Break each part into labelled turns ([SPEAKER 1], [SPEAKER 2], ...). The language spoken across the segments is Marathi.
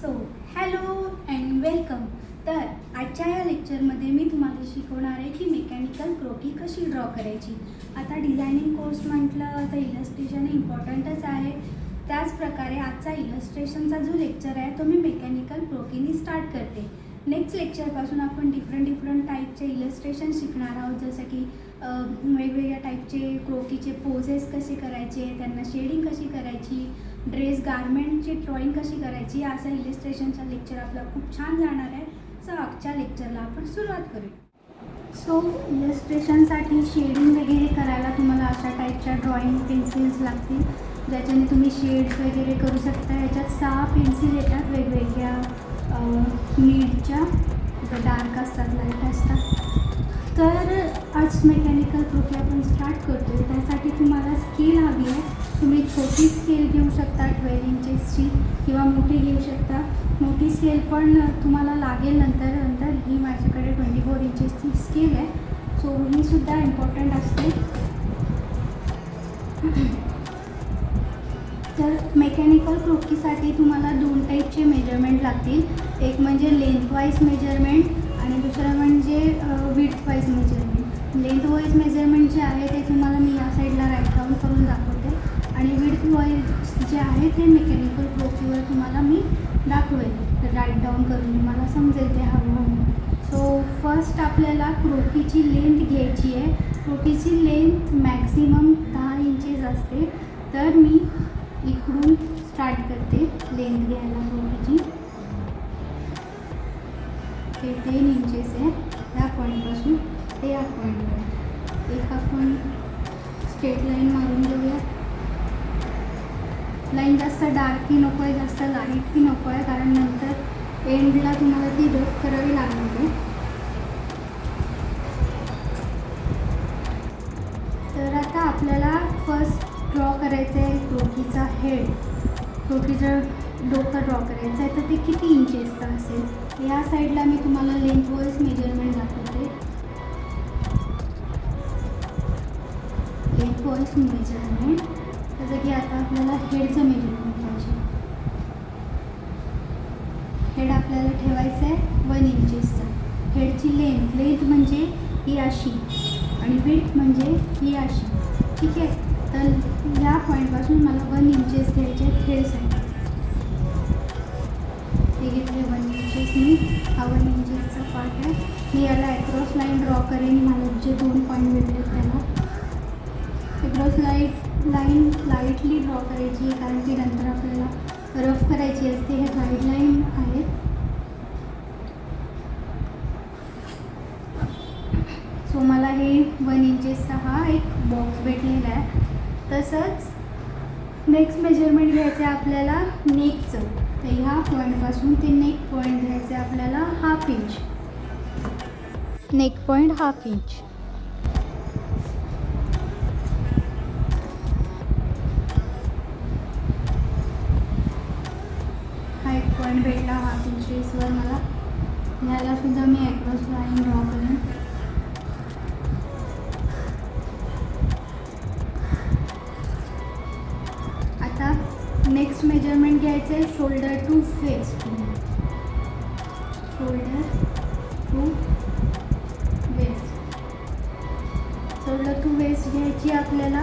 [SPEAKER 1] So hello and welcome. तर आजच्या या लेक्चरमध्ये मी तुम्हाला शिकवणार आहे की मेकॅनिकल क्रोकी कशी ड्रॉ करायची. आता डिझायनिंग कोर्स म्हटलं तर इलस्ट्रेशन इम्पॉर्टंटच आहे. त्याचप्रकारे आजचा इलस्ट्रेशनचा जो लेक्चर आहे तो मी मेकॅनिकल क्रोकीनी स्टार्ट करते. नेक्स्ट लेक्चरपासून आपण डिफरंट टाईपचे इलस्ट्रेशन शिकणार आहोत, जसं की वेगवेगळ्या टाईपचे क्रोकीचे पोजेस कसे करायचे, त्यांना शेडिंग कशी करायची, ड्रेस गारमेंटची ड्रॉइंग कशी करायची. असं इलस्ट्रेशनचा लेक्चर आपला खूप छान जाणार आहे. सो आजच्या लेक्चरला आपण सुरुवात करूया. सो इलस्ट्रेशनसाठी शेडिंग वगैरे करायला तुम्हाला अशा टाईपच्या ड्रॉइंग पेन्सिल्स लागतील, ज्याच्याने तुम्ही शेड्स वगैरे करू शकता. याच्यात 6 पेन्सिल येतात वेगवेगळ्या नीडच्या, डार्क असतात, लाईट असतात. तर आज मेकॅनिकल क्रोकी आपण स्टार्ट करतो आहे. त्यासाठी तुम्हाला स्केल हवी आहे. तुम्ही छोटी स्केल घेऊ शकता 12 इंचेसची, किंवा मोठी घेऊ शकता. मोठी स्केल पण तुम्हाला लागेल नंतर. ही माझ्याकडे 24 इंचेसची स्केल आहे, सो ही सुद्धा इम्पॉर्टंट असते. तर मेकॅनिकल क्रोकीसाठी तुम्हाला 2 टाईपचे मेजरमेंट लागतील. एक म्हणजे लेंथवाईज मेजरमेंट आणि दुसरं म्हणजे विड्थवाईज मेजरमेंट. लेंथवाईज मेजरमेंट जे आहे ते तुम्हाला मी या साईडला राईट डाऊन करून दाखवते, आणि विड्थवाईज जे आहे ते मेकॅनिकल क्रोकीवर तुम्हाला मी दाखवेल राईट डाऊन करून, तुम्हाला समजेल ते हळूहळू. सो फर्स्ट आपल्याला क्रोकीची लेंथ घ्यायची आहे. क्रोकीची लेंथ मॅक्झिमम 10 इंचेस असते. तर मी इकडून स्टार्ट करते लेंथ घ्यायला क्रोकीची. हे 10 इंचेस आहे. या पॉईंटपासून ते या पॉईंटवर एक आपण स्ट्रेट लाईन मारून घेऊया. लाईन जास्त डार्कही नको आहे, जास्त लाईटही नको आहे, कारण नंतर एंडला तुम्हाला ती रफ करावी लागणार आहे. तर आता आपल्याला फर्स्ट ड्रॉ करायचं आहे क्रोकीचा हेड. क्रोकीचं डोकं ड्रॉ करायचं आहे, तर ते किती इंचेसचं असेल. या साईडला मी तुम्हाला लेंथवाईज मेजरमेंट दाखवते. लेंथवाईज मेजरमेंट, जसं की आता आपल्याला हेडचं मेजरमेंट पाहिजे. हेड आपल्याला ठेवायचं आहे 1 इंचेसचं. हेडची लेंथ म्हणजे ही अशी, आणि विड्थ म्हणजे ही अशी. ठीक आहे. तर या पॉईंटपासून मला 1 इंचेस घ्यायचे आहेत हेडसाठी. हे घेतले 1 इंचेस मी. हा 1 इंचेसचा पार्ट आहे. मी याला ॲक्रॉस लाईन ड्रॉ करेन. मला जे 2 पॉईंट भेटले त्याला ॲक्रॉस लाईन लाईटली ड्रॉ करायची आहे, कारण की नंतर आपल्याला रफ करायची असते. हे गाईडलाईन आहेत. सो मला हे 1 इंचेसचा हा एक बॉक्स भेटलेला आहे. तसंच नेक्स्ट मेजरमेंट घ्यायचं आहे आपल्याला नेकचं. तर ह्या पॉईंटपासून ते नेक पॉईंट घ्यायचं आहे आपल्याला 1/2 इंच. Neck point 1/2 inch. हा एक पॉईंट भेटला 1/2 इंचेसवर मला. ह्याला सुद्धा मी ॲक्रॉस लाईन ड्रॉ करेन. नेक्स्ट मेजरमेंट घ्यायचं आहे shoulder to waist. Shoulder to waist. Shoulder to waist घ्यायची आपल्याला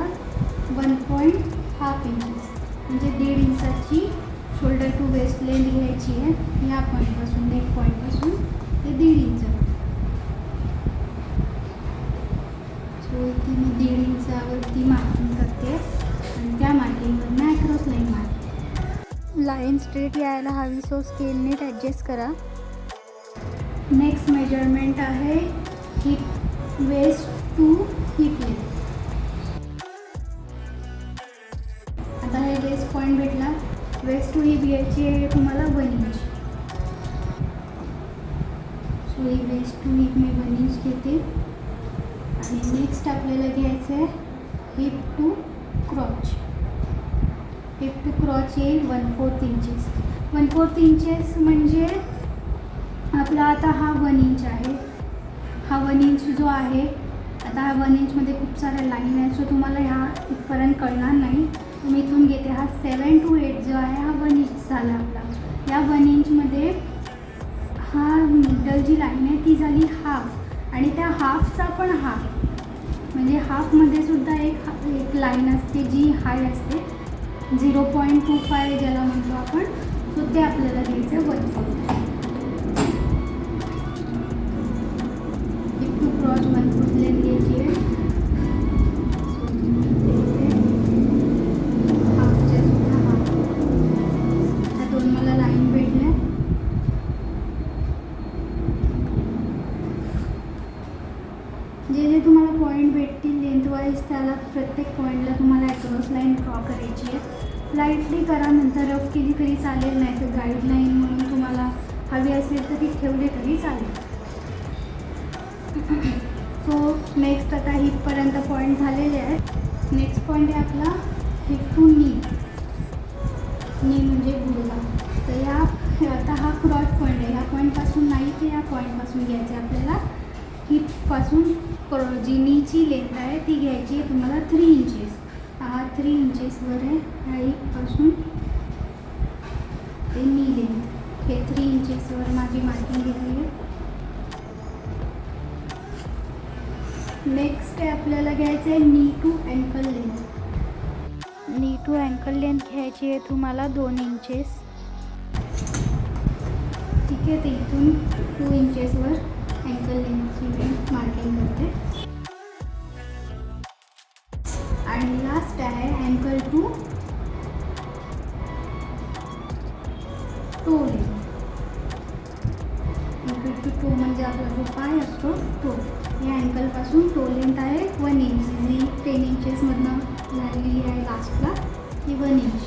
[SPEAKER 1] 1.5 इंचेस, म्हणजे 1.5 इंचाची शोल्डर टू वेस्ट लेंथ घ्यायची आहे. या पॉईंटपासून, नेक पॉईंटपासून ते 1.5 इंच. सो इथे मी 1.5 इंचावरती मार्किंग करते, आणि त्या मार्किंगवर मी ॲक्रॉस लाईन मारते. लाईन स्ट्रेट यायला हवी, सो स्केल नीट ॲडजस्ट करा. नेक्स्ट मेजरमेंट आहे hip waist to hip length. आता हे वेस्ट पॉईंट भेटला. वेस्ट टू हिप घ्यायची आहे तुम्हाला 1 इंच. सो ही वेस्ट टू हिप मी 1 इंच घेते. आणि नेक्स्ट आपल्याला घ्यायचं आहे hip to crotch. Hip to crotch येईल 1/4 इंचेस. 1/4 इंचेस म्हणजे आपला आता हा 1 इंच आहे. हा 1 इंच जो आहे, आता हा 1 इंचमध्ये खूप साऱ्या लाईन आहेत, सो तुम्हाला ह्या इथपर्यंत कळणार नाही. मी इथून घेते. हा 7 to 8 जो आहे हा 1 इंच झाला आपला. या 1 इंचमध्ये हा मिडल जी लाईन आहे ती झाली हाफ, आणि त्या हाफचा पण हाफ म्हणजे हाफमध्ये सुद्धा एक लाईन असते जी हाय असते 0.25 ज्याला म्हणतो आपण. सो ते आपल्याला घ्यायचं आहे 1/4. एक टू क्रॉस 1/4 लेंथ घ्यायची आहे. हाफच्या सुद्धा हाफ ह्या दोन मला लाईन भेटल्या. जे जे तुम्हाला पॉईंट भेटतील लेंथवाईज त्याला प्रत्येक पॉईंटला तुम्हाला ॲक्रॉस लाईन ड्रॉ करायची आहे. लाईटली करा, नंतर रफ केली तरी चालेल, नाही तर गाईडलाईन म्हणून तुम्हाला हवी असेल तर ती ठेवली तरी चालेल. सो नेक्स्ट आता हिपपर्यंत पॉईंट झालेले आहेत. नेक्स्ट पॉईंट आहे आपला हिप टू नी. नी म्हणजे गुडघा. तर आता हा क्रॉस पॉईंट आहे. या पॉईंटपासून नाही तर या पॉईंटपासून घ्यायचे आपल्याला. हिपपासून जी नीची लेंथ आहे ती घ्यायची आहे तुम्हाला 3 इंचेस. हा 3 इंचेसवर आहे. ह्या हिपपासून ते नी लेंथ हे 3 इंचेसवर माझी मार्किंग घेतली आहे. नेक्स्ट आहे आपल्याला घ्यायचं आहे नी टू अँकल लेंथ. नी टू अँकल लेंथ घ्यायची आहे तुम्हाला 2 इंचेस. ठीक आहे, ते इथून 2 इंचेसवर अँकल लेंथची मी मार्किंग करते. आणि लास्ट आहे ankle to toe length. Ankle to toe म्हणजे आपला जो पाय असतो तो. या अँकलपासून टो लेंथ आहे 1 इंच. जी 10 इंचेसमधनं झालेली आहे लास्टला ही 1 इंच.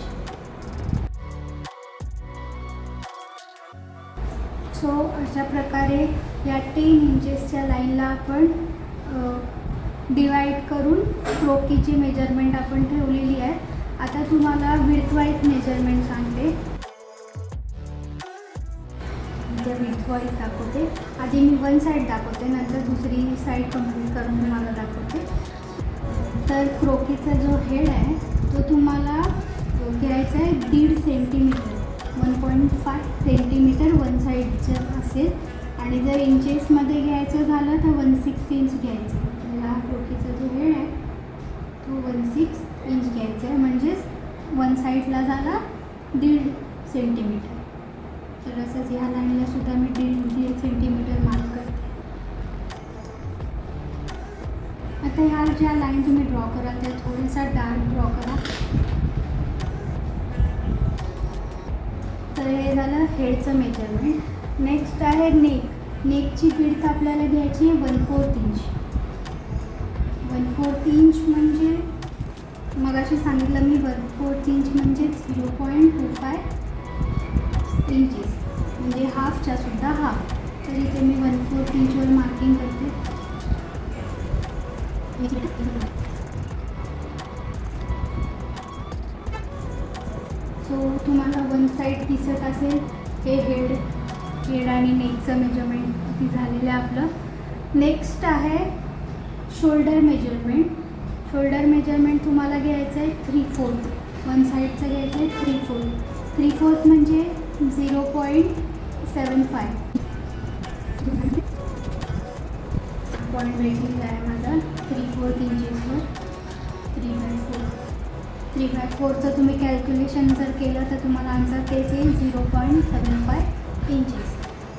[SPEAKER 1] सो अशा प्रकारे या 10 इंचेसच्या लाईनला आपण डिवाईड करून क्रोकीची मेजरमेंट आपण ठेवलेली आहे. आता तुम्हाला विड्थवाईज मेजरमेंट सांगते. विड्थवाईज दाखवते. आधी मी 1 साईड दाखवते, नंतर दुसरी साईड कंप्लीट करून तुम्हाला दाखवते. तर क्रोकीचा जो हेड आहे तो तुम्हाला घ्यायचा आहे 1.5 सेंटीमीटर. 1.5 सेंटीमीटर 1 साईडचं असेल. आणि जर इंचेसमध्ये घ्यायचं झालं तर 1/6 इंच घ्यायचं. हा क्रोकीचा जो हेड आहे तो 1/6 इंच घ्यायचा आहे, म्हणजेच 1 साईडला झाला 1.5 सेंटीमीटर. तर असंच ह्या लाईनला सुद्धा मी 1.5 सेंटीमीटर मार्क करते. आता ह्या ज्या लाईन तुम्ही ड्रॉ कराल त्या थोड्यासा डार्क ड्रॉ करा. तर हे झालं हेडचं मेजरमेंट. नेक्स्ट आहे नेक. नेकची विड्थ आपल्याला घ्यायची आहे 1/4 इंच. 1/4 इंच म्हणजे मगाशी सांगितलं मी 1/4 इंच म्हणजे 0.25 इंचेस म्हणजे हाफच्या सुद्धा हाफ. तर इथे मी 1/4 इंचवर मार्किंग करते. सो तुम्हाला 1 साईड दिसत असेल हे हेड आणि नेकचं मेजरमेंट किती झालेलं आहे आपलं. नेक्स्ट आहे शोल्डर मेजरमेंट. शोल्डर मेजरमेंट तुम्हाला घ्यायचं आहे 3/4. 1 साईडचं घ्यायचं आहे 3/4. 3/4 म्हणजे 0.75. पॉईंट रेटिंग आहे माझा 3/4 इंचेसवर. 3/4. 3/4चं तुम्ही कॅल्क्युलेशन जर केलं तर तुम्हाला आन्सर तेच येईल 0.75 इंचेस.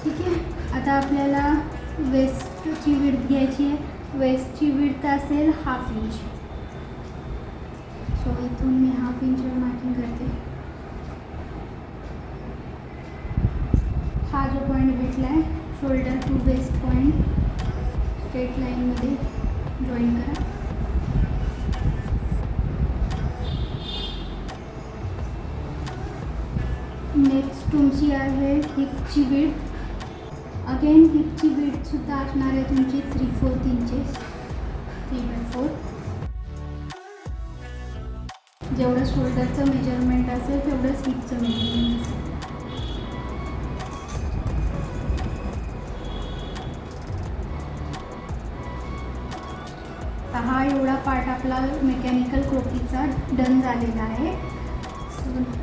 [SPEAKER 1] ठीक आहे. आता आपल्याला वेस्टची विड्थ घ्यायची आहे. वेस्टची विड्थ असेल 1/2 इंच. सो इथून मी 1/2 इंचवर मार्किंग करते. हा जो पॉईंट भेटला आहे shoulder to waist point straight लाईनमध्ये जॉईन करा. नेक्स्ट तुमची आहे हिपची विड्थ. अगेन हिपची विड्थसुद्धा असणार आहे तुमची 3/4 इंचेस. 3/4. जेवढं शोल्डरचं मेजरमेंट असेल तेवढंच हिपचं मेजरमेंट असेल. हा एवढा पार्ट आपला मेकॅनिकल क्रोकीचा डन झालेला आहे.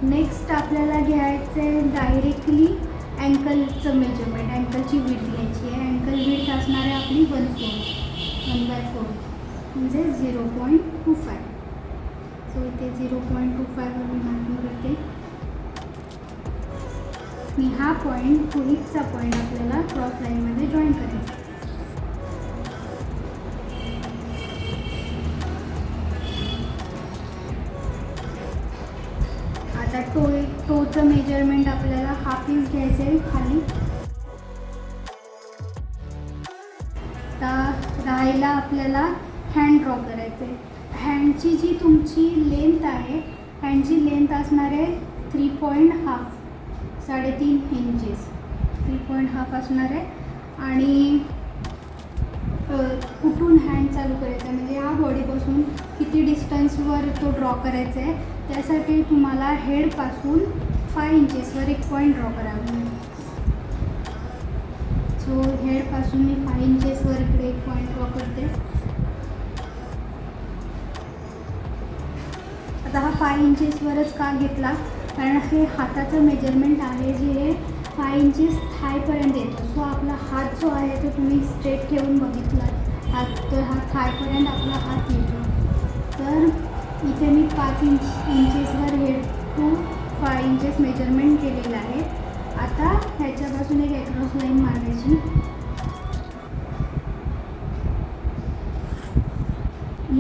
[SPEAKER 1] नेक्स्ट आपल्याला घ्यायचं आहे डायरेक्टली अँकलचं मेजरमेंट. अँकलची विड्थ घ्यायची आहे. अँकल विड्थ असणार आहे आपली 1/4 म्हणजे 0.25. सो इथे 0.25 वर मी मार्किंग करते. आणि हा पॉईंट हिपचा पॉईंट आपल्याला क्रॉस लाईनमध्ये जॉईन करायचा. आता टोचं मेजरमेंट आपल्याला 1/2 इंच घ्यायचं आहे खाली. आता राहायला आपल्याला हँड ड्रॉ करायचं आहे. हँडची जी तुमची लेंथ आहे, हँडची लेंथ असणार आहे 3.5 3.5 इंचेस 3.5 असणार आहे. आणि कुठून हँड चालू करायचा आहे म्हणजे ह्या बॉडीपासून किती डिस्टन्सवर तो ड्रॉ करायचा आहे, त्यासाठी तुम्हाला हेडपासून 5 इंचेसवर एक पॉईंट ड्रॉ करावा लागेल. सो हेडपासून मी 5 इंचेसवर इकडे एक पॉईंट ड्रॉ करते. आता हा 5 इंचेसवरच का घेतला, कारण हे हाताचं मेजरमेंट आहे जे हे 5 इंचेस थायपर्यंत येतो. सो आपला हात जो आहे तो तुम्ही स्ट्रेट ठेवून बघितला हात, तर हा थायपर्यंत आपला हात येतो. तर इथे मी 5 इंचेसवर हेड टू 5 इंचेस मेजरमेंट केलेलं आहे. आता ह्याच्यापासून एक ॲक्रॉस लाईन मारायची.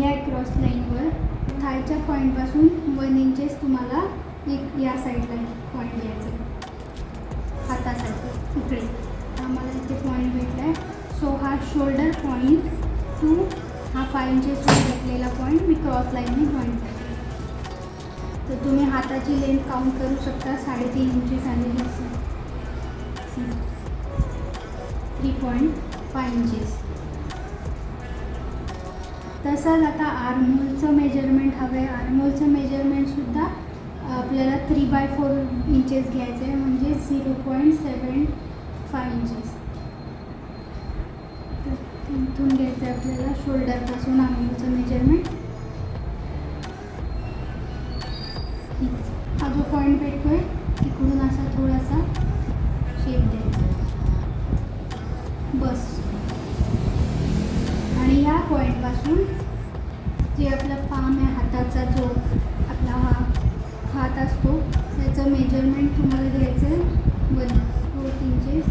[SPEAKER 1] या क्रॉस लाईनवर थायच्या पॉईंटपासून 1 इंचेस तुम्हाला एक या साईडला पॉईंट द्यायचा हातासाठी. इकडे आम्हाला इथे पॉईंट भेटला आहे. सो हा शोल्डर पॉईंट टू हा 5 इंचेसवर घेतलेला पॉईंट मी क्रॉस लाईनने जॉईन करते. तर तुम्ही हाताची लेंथ काउंट करू शकता. 3.5 इंचेस आलेली असेल. 3.5 इंचेस. तसंच आता आर्महोलचं मेजरमेंट हवं आहे. आर्महोलचं मेजरमेंटसुद्धा आपल्याला 3/4 इंचेस घ्यायचं आहे म्हणजे 0.75 इंचेस. तर इथून घ्यायचं आहे आपल्याला शोल्डरपासून आर्महोलचं मेजरमेंट. हा जो पॉईंट भेटतो आहे तिकडून असा थोडासा शेप द्यायचा बस. आणि या पॉईंटपासून जे आपला पाम आहे हाताचा, जो आपला हा हात असतो त्याचं मेजरमेंट तुम्हाला घ्यायचं आहे 1/4 इंचेस.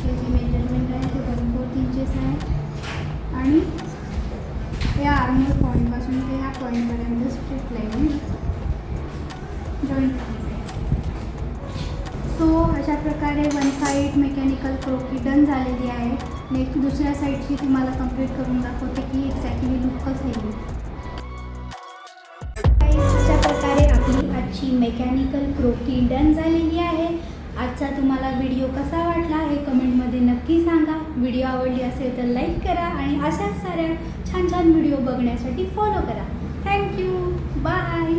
[SPEAKER 1] हे जे मेजरमेंट आहे ते 1/4 इंचेस आहे. आणि या आर्महोल पॉईंटपासून ते ह्या पॉईंटपर्यंत स्ट्रेट लाईन जॉईन करायचं आहे. सो अशा प्रकारे 1 साईड मेकॅनिकल क्रोकी डन झालेली आहे. नेक्स्ट दुसऱ्या साईडची तुम्हाला कंप्लीट करून दाखवते की एक्झॅक्टली लुक कसं येईल. अशा प्रकारे आपली आजची मेकॅनिकल क्रोकी डन झालेली आहे. आजचा तुम्हाला व्हिडिओ कसा वाटला हे कमेंटमध्ये नक्की सांगा. व्हिडिओ आवडली असेल तर लाईक करा आणि अशाच साऱ्या छान छान व्हिडिओ बघण्यासाठी फॉलो करा. थँक्यू. बाय.